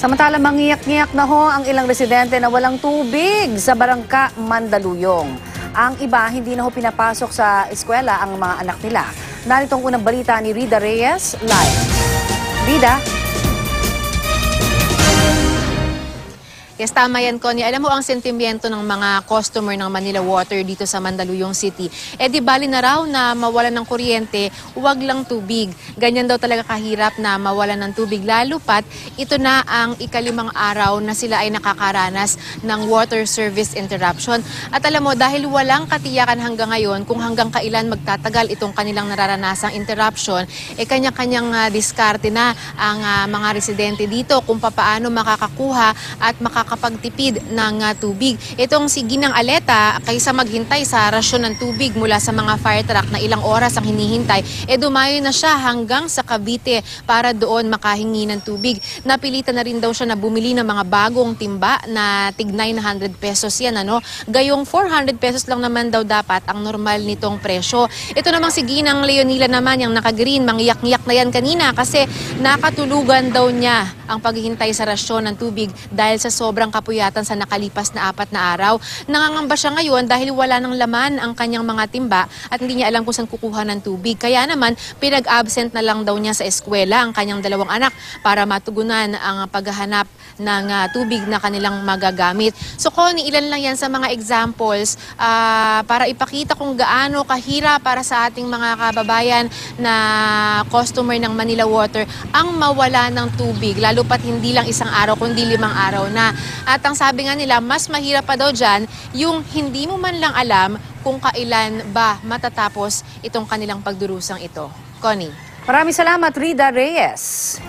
Samantala, mangiyak-ngiyak na ho ang ilang residente na walang tubig sa Barangka, Mandaluyong. Ang iba, hindi na ho pinapasok sa eskwela ang mga anak nila. Narito ang unang balita ni Rida Reyes, live. Rida? Yes, tama yan, Connie. Alam mo ang sentimiento ng mga customer ng Manila Water dito sa Mandaluyong City. Di bali na raw na mawalan ng kuryente, huwag lang tubig. Ganyan daw talaga kahirap na mawalan ng tubig. Lalo pat, ito na ang ikalimang araw na sila ay nakakaranas ng water service interruption. At alam mo, dahil walang katiyakan hanggang ngayon kung hanggang kailan magtatagal itong kanilang nararanasang interruption, kanya-kanyang diskarte na ang mga residente dito kung papaano makakakuha at makakapagtipid ng tubig. Itong si Ginang Aleta, kaysa maghintay sa rasyon ng tubig mula sa mga fire truck na ilang oras ang hinihintay, dumayo na siya hanggang sa Cavite para doon makahingi ng tubig. Napilitan na rin daw siya na bumili ng mga bagong timba na tig 900 pesos yan. Gayong 400 pesos lang naman daw dapat ang normal nitong presyo. Ito namang si Ginang Leonila naman, yung naka-green, mangiyak-ngiyak na yan kanina kasi nakatulugan daw niya ang paghihintay sa rasyon ng tubig dahil sa sobrang kapuyatan sa nakalipas na 4 na araw. Nangangamba siya ngayon dahil wala ng laman ang kanyang mga timba at hindi niya alam kung saan kukuha ng tubig. Kaya naman, pinag-absent na lang daw niya sa eskwela ang kanyang 2 anak para matugunan ang paghahanap ng tubig na kanilang magagamit. So, Connie, ilan lang yan sa mga examples para ipakita kung gaano kahirap para sa ating mga kababayan na customer ng Manila Water ang mawala ng tubig, lalo pat hindi lang 1 araw kundi 5 araw na. At ang sabi nga nila, mas mahirap pa daw dyan yung hindi mo man lang alam kung kailan ba matatapos itong kanilang pagdurusang ito. Connie. Maraming salamat, Rida Reyes.